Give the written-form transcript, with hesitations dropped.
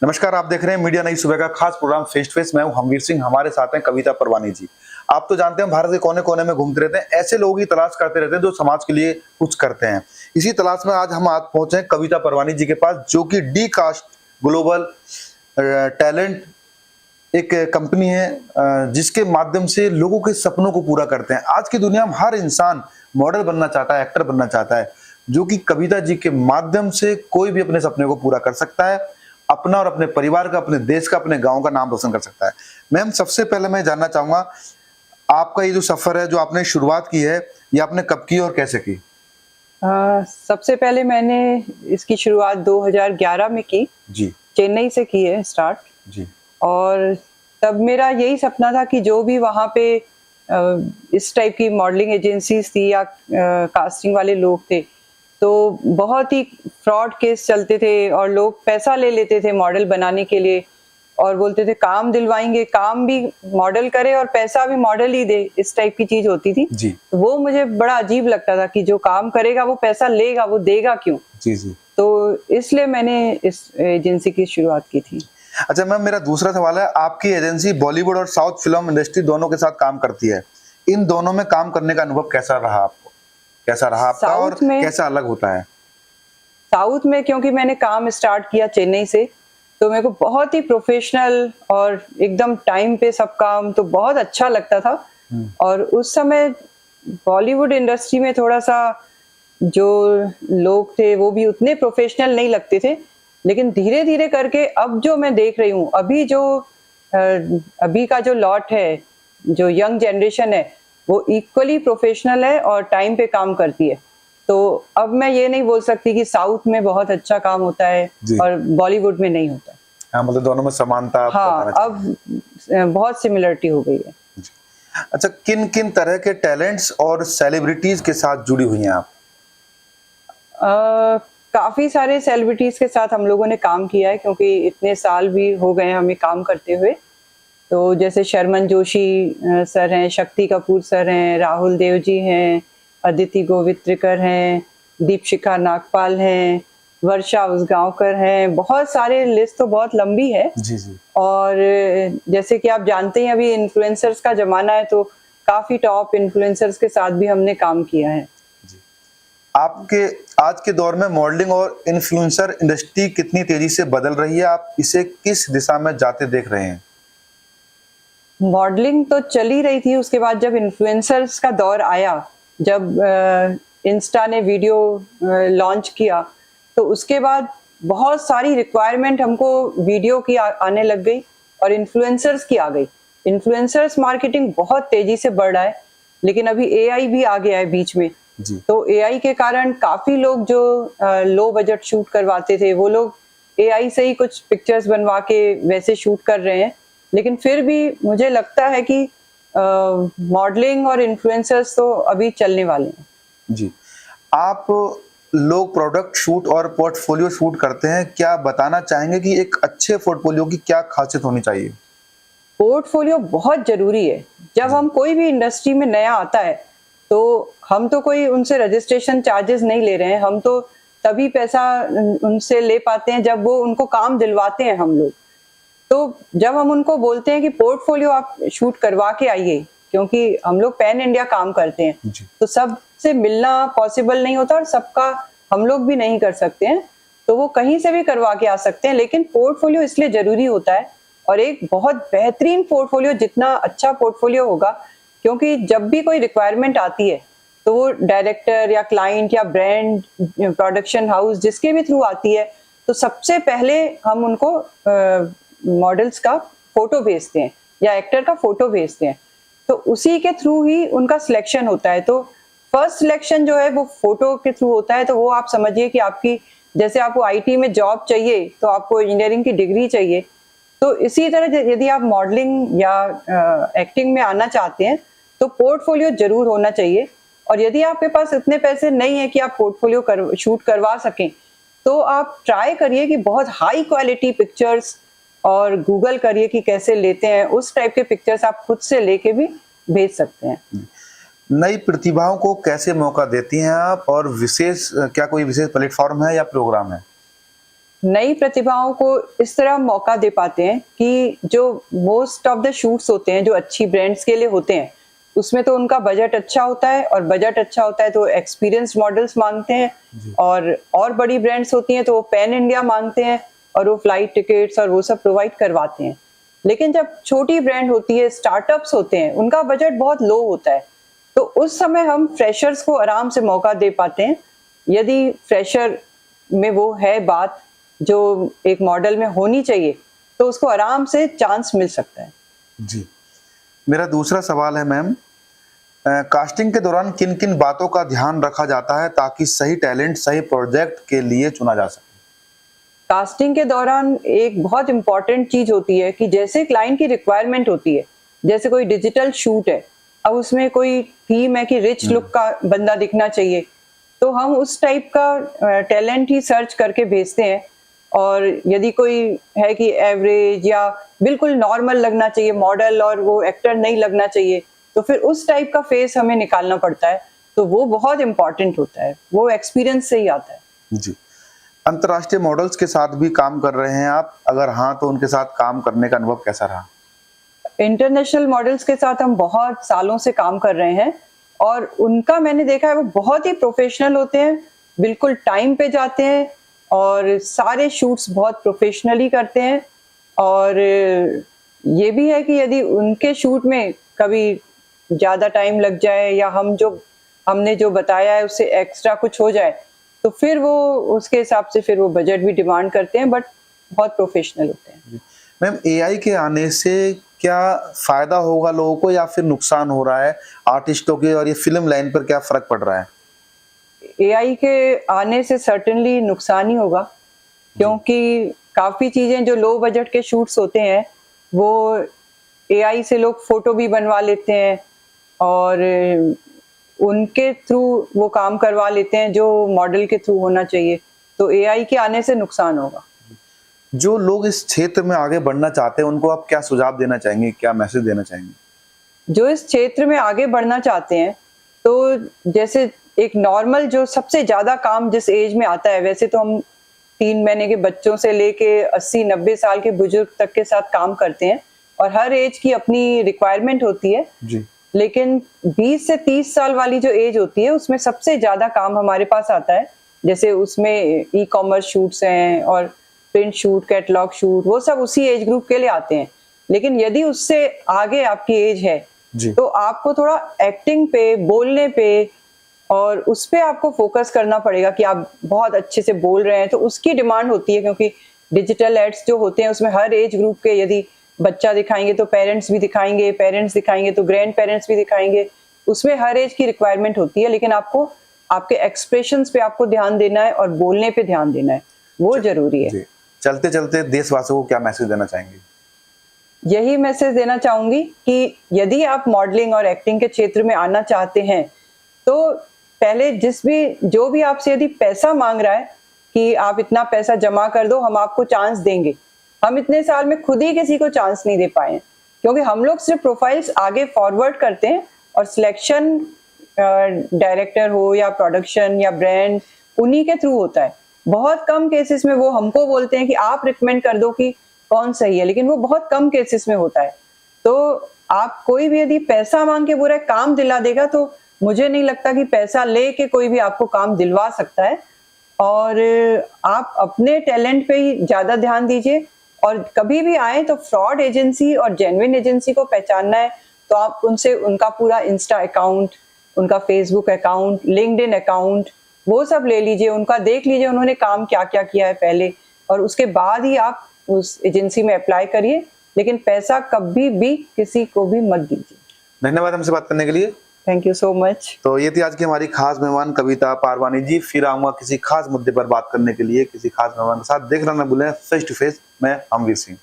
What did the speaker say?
नमस्कार, आप देख रहे हैं मीडिया नई सुबह का खास प्रोग्राम फेस टू फेस। मैं हूं हमवीर सिंह, हमारे साथ हैं कविता परवानी जी। आप तो जानते हैं भारत के कोने कोने में घूमते रहते हैं, ऐसे लोगों की तलाश करते रहते हैं जो समाज के लिए कुछ करते हैं। इसी तलाश में आज हम पहुंचे हैं कविता परवानी जी के पास, जो कि डी कास्ट ग्लोबल टैलेंट एक कंपनी है जिसके माध्यम से लोगों के सपनों को पूरा करते हैं। आज की दुनिया में हर इंसान मॉडल बनना चाहता है, एक्टर बनना चाहता है, जो कि कविता जी के माध्यम से कोई भी अपने सपने को पूरा कर सकता है, अपना और अपने परिवार का, अपने देश का, अपने गांव का नाम रोशन कर सकता है। मैम, सबसे पहले मैं जानना चाहूंगा, आपका ये जो सफर है, जो आपने शुरुआत की है, ये आपने कब की और कैसे की? सबसे पहले मैंने इसकी शुरुआत 2011 में की। जी चेन्नई से की है स्टार्ट। जी और तब मेरा यही सपना था कि जो भी वहाँ पे इस टाइप की मॉडलिंग एजेंसीज थी या कास्टिंग वाले लोग थे, तो बहुत ही फ्रॉड केस चलते थे और लोग पैसा ले लेते थे मॉडल बनाने के लिए और बोलते थे काम दिलवाएंगे, काम भी मॉडल करे और पैसा भी मॉडल ही दे, इस टाइप की चीज होती थी। जी तो वो मुझे बड़ा अजीब लगता था कि जो काम करेगा वो पैसा लेगा, वो देगा क्यों? जी जी तो इसलिए मैंने इस एजेंसी की शुरुआत की थी। अच्छा मैम, मेरा दूसरा सवाल है, आपकी एजेंसी बॉलीवुड और साउथ फिल्म इंडस्ट्री दोनों के साथ काम करती है। इन दोनों में काम करने का अनुभव कैसा रहा आपको? कैसा रहा आपका और कैसा अलग होता है? साउथ में क्योंकि मैंने काम स्टार्ट किया चेन्नई से, तो मेरे को बहुत ही प्रोफेशनल और एकदम टाइम पे सब काम, तो बहुत अच्छा लगता था। और उस समय बॉलीवुड इंडस्ट्री में थोड़ा सा जो लोग थे वो भी उतने प्रोफेशनल नहीं लगते थे, लेकिन धीरे धीरे करके अब जो मैं देख रही हूँ, अभी का जो लॉट है, जो यंग जनरेशन है, वो इक्वली प्रोफेशनल है और टाइम पे काम करती है। तो अब मैं ये नहीं बोल सकती कि साउथ में बहुत अच्छा काम होता है और बॉलीवुड में नहीं होता। हाँ, मतलब दोनों में समानता। हाँ, अब बहुत सिमिलरिटी हो गई है। अच्छा, किन किन तरह के टैलेंट्स और सेलिब्रिटीज के साथ जुड़ी हुई हैं आप? काफी सारे सेलिब्रिटीज के साथ हम लोगों ने काम किया है, क्योंकि इतने साल भी हो गए हमें काम करते हुए। तो जैसे शर्मन जोशी सर हैं, शक्ति कपूर सर हैं, राहुल देव जी हैं, अदिति गोवित्रिकर हैं, दीपशिखा नागपाल हैं, वर्षा उसगांवकर हैं, बहुत सारे, लिस्ट तो बहुत लंबी है। जी जी। और जैसे कि आप जानते हैं अभी इन्फ्लुएंसर्स का जमाना है, तो काफी टॉप इन्फ्लुएंसर्स के साथ भी हमने काम किया है। आपके आज के दौर में मॉडलिंग और इन्फ्लुएंसर इंडस्ट्री कितनी तेजी से बदल रही है, आप इसे किस दिशा में जाते देख रहे हैं? मॉडलिंग तो चल ही रही थी, उसके बाद जब इन्फ्लुएंसर्स का दौर आया, जब इंस्टा ने वीडियो लॉन्च किया, तो उसके बाद बहुत सारी रिक्वायरमेंट हमको वीडियो की आने लग गई और इन्फ्लुएंसर्स की आ गई। इन्फ्लुएंसर्स मार्केटिंग बहुत तेजी से बढ़ रहा है, लेकिन अभी एआई भी आ गया है बीच में। तो एआई के कारण काफी लोग जो लो बजट शूट करवाते थे, वो लोग एआई से ही कुछ पिक्चर्स बनवा के वैसे शूट कर रहे हैं। लेकिन फिर भी मुझे लगता है कि मॉडलिंग और इन्फ्लुएंसर्स तो अभी चलने वाले हैं। जी, आप लोग प्रोडक्ट शूट और पोर्टफोलियो शूट करते हैं, क्या बताना चाहेंगे कि एक अच्छे पोर्टफोलियो की क्या खासियत होनी चाहिए? पोर्टफोलियो बहुत जरूरी है। जब हम कोई भी इंडस्ट्री में नया आता है, तो हम तो कोई उनसे रजिस्ट्रेशन चार्जेस नहीं ले रहे हैं, हम तो तभी पैसा उनसे ले पाते हैं जब वो उनको काम दिलवाते हैं हम लोग। तो जब हम उनको बोलते हैं कि पोर्टफोलियो आप शूट करवा के आइए, क्योंकि हम लोग पैन इंडिया काम करते हैं, तो सबसे मिलना पॉसिबल नहीं होता और सबका हम लोग भी नहीं कर सकते हैं, तो वो कहीं से भी करवा के आ सकते हैं। लेकिन पोर्टफोलियो इसलिए जरूरी होता है, और एक बहुत बेहतरीन पोर्टफोलियो, जितना अच्छा पोर्टफोलियो होगा, क्योंकि जब भी कोई रिक्वायरमेंट आती है तो वो डायरेक्टर या क्लाइंट या ब्रांड, प्रोडक्शन हाउस, जिसके भी थ्रू आती है, तो सबसे पहले हम उनको मॉडल्स का फोटो भेजते हैं या एक्टर का फोटो भेजते हैं, तो उसी के थ्रू ही उनका सिलेक्शन होता है। तो फर्स्ट सिलेक्शन जो है वो फोटो के थ्रू होता है। तो वो आप समझिए कि आपकी, जैसे आपको आईटी में जॉब चाहिए तो आपको इंजीनियरिंग की डिग्री चाहिए, तो इसी तरह यदि आप मॉडलिंग या एक्टिंग में आना चाहते हैं तो पोर्टफोलियो जरूर होना चाहिए। और यदि आपके पास इतने पैसे नहीं है कि आप पोर्टफोलियो शूट करवा सकें, तो आप ट्राई करिए कि बहुत हाई क्वालिटी पिक्चर्स, और गूगल करिए कि कैसे लेते हैं, उस टाइप के पिक्चर्स आप खुद से लेके भी भेज सकते हैं। नई प्रतिभाओं को कैसे मौका देती हैं आप, और क्या कोई विशेष प्लेटफॉर्म है या प्रोग्राम है? नई प्रतिभाओं को इस तरह मौका दे पाते हैं कि जो मोस्ट ऑफ द शूट्स होते हैं जो अच्छी ब्रांड्स के लिए होते हैं, उसमें तो उनका बजट अच्छा होता है, और बजट अच्छा होता है तो एक्सपीरियंस्ड मॉडल्स मांगते हैं, और बड़ी ब्रांड्स होती हैं तो वो पैन इंडिया मांगते हैं, और वो फ्लाइट टिकट्स और वो सब प्रोवाइड करवाते हैं। लेकिन जब छोटी ब्रांड होती है, स्टार्टअप्स होते हैं, उनका बजट बहुत लो होता है, तो उस समय हम फ्रेशर्स को आराम से मौका दे पाते हैं। यदि फ्रेशर में वो है बात जो एक मॉडल में होनी चाहिए, तो उसको आराम से चांस मिल सकता है। जी, मेरा दूसरा सवाल है मैम, कास्टिंग के दौरान किन किन बातों का ध्यान रखा जाता है ताकि सही टैलेंट सही प्रोजेक्ट के लिए चुना जा सके? कास्टिंग के दौरान एक बहुत इंपॉर्टेंट चीज होती है कि जैसे क्लाइंट की रिक्वायरमेंट होती है, जैसे कोई डिजिटल शूट है, अब उसमें कोई थीम है कि रिच लुक का बंदा दिखना चाहिए, तो हम उस टाइप का टैलेंट ही सर्च करके भेजते हैं। और यदि कोई है कि एवरेज या बिल्कुल नॉर्मल लगना चाहिए मॉडल और वो एक्टर नहीं लगना चाहिए, तो फिर उस टाइप का फेस हमें निकालना पड़ता है, तो वो बहुत इंपॉर्टेंट होता है, वो एक्सपीरियंस से ही आता है। जी, अंतर्राष्ट्रीय मॉडल्स के साथ भी काम कर रहे हैं आप? अगर हाँ, तो उनके साथ काम करने का अनुभव कैसा रहा? इंटरनेशनल मॉडल्स के साथ हम बहुत सालों से काम कर रहे हैं, और उनका मैंने देखा है वो बहुत ही प्रोफेशनल होते हैं, बिल्कुल टाइम पे जाते हैं, और सारे शूट्स बहुत प्रोफेशनली करते हैं। और ये भी है कि यदि उनके शूट में कभी ज़्यादा टाइम लग जाए या हमने जो बताया है उससे एक्स्ट्रा कुछ हो जाए, तो फिर वो उसके हिसाब से फिर वो बजट भी डिमांड करते हैं, बट बहुत प्रोफेशनल होते हैं। मैम, एआई के आने से क्या फायदा होगा लोगों को या फिर नुकसान हो रहा है आर्टिस्टों के, और ये फिल्म लाइन पर क्या फर्क पड़ रहा है? एआई के आने से सर्टेनली नुकसान ही होगा, क्योंकि काफ़ी चीज़ें जो लो बजट के शूट्स होते हैं वो एआई से लोग फोटो भी बनवा लेते हैं, और उनके थ्रू वो काम करवा लेते हैं जो मॉडल के थ्रू होना चाहिए, तो एआई के आने से नुकसान होगा। जो लोग इस क्षेत्र में आगे बढ़ना चाहते हैं उनको आप क्या सुझाव देना चाहेंगे, क्या मैसेज देना चाहेंगे? जो इस क्षेत्र में आगे बढ़ना चाहते हैं, तो जैसे एक नॉर्मल जो सबसे ज़्यादा काम जिस एज में आता है, वैसे तो हम 3 महीने के बच्चों से लेके 80-90 साल के बुजुर्ग तक के साथ काम करते हैं, और हर एज की अपनी रिक्वायरमेंट होती है। जी, लेकिन 20 से 30 साल वाली जो एज होती है उसमें सबसे ज़्यादा काम हमारे पास आता है। जैसे उसमें ई कॉमर्स शूट्स हैं और प्रिंट शूट, कैटलॉग शूट, वो सब उसी एज ग्रुप के लिए आते हैं। लेकिन यदि उससे आगे आपकी एज है, जी, तो आपको थोड़ा एक्टिंग पे, बोलने पे, और उस पे आपको फोकस करना पड़ेगा कि आप बहुत अच्छे से बोल रहे हैं, तो उसकी डिमांड होती है। क्योंकि डिजिटल एड्स जो होते हैं उसमें हर एज ग्रुप के, यदि बच्चा दिखाएंगे तो पेरेंट्स भी दिखाएंगे, पेरेंट्स दिखाएंगे तो ग्रैंड पेरेंट्स भी दिखाएंगे, उसमें हर एज की रिक्वायरमेंट होती है। लेकिन आपको आपके एक्सप्रेशंस पे आपको ध्यान देना है और बोलने पे ध्यान देना है, वो जरूरी है। जी। चलते चलते देशवासियों को क्या मैसेज देना चाहेंगे? यही मैसेज देना चाहूंगी कि यदि आप मॉडलिंग और एक्टिंग के क्षेत्र में आना चाहते हैं, तो पहले जो भी आपसे यदि पैसा मांग रहा है कि आप इतना पैसा जमा कर दो, हम आपको चांस देंगे, हम इतने साल में खुद ही किसी को चांस नहीं दे पाए हैं, क्योंकि हम लोग सिर्फ प्रोफाइल्स आगे फॉरवर्ड करते हैं, और सिलेक्शन डायरेक्टर हो या प्रोडक्शन या ब्रांड, उन्हीं के थ्रू होता है। बहुत कम केसेस में वो हमको बोलते हैं कि आप रिकमेंड कर दो कि कौन सही है, लेकिन वो बहुत कम केसेस में होता है। तो आप कोई भी यदि पैसा मांग के पूरा काम दिला देगा, तो मुझे नहीं लगता कि पैसा लेके कोई भी आपको काम दिलवा सकता है। और आप अपने टैलेंट पे ही ज्यादा ध्यान दीजिए, और कभी भी आए तो फ्रॉड एजेंसी और जेन्युइन एजेंसी को पहचानना है, तो आप उनसे उनका पूरा इंस्टा अकाउंट, उनका फेसबुक अकाउंट, लिंक्डइन अकाउंट, वो सब ले लीजिए, उनका देख लीजिए उन्होंने काम क्या क्या किया है पहले, और उसके बाद ही आप उस एजेंसी में अप्लाई करिए। लेकिन पैसा कभी भी किसी को भी मत दीजिए। धन्यवाद हमसे बात करने के लिए। Thank you so much. तो ये थी आज की हमारी खास मेहमान कविता पारवानी जी। फिर आऊंगा किसी खास मुद्दे पर बात करने के लिए किसी खास मेहमान के साथ। देखना न भूलें फेस टू फेस। मैं हमवीर सिंह।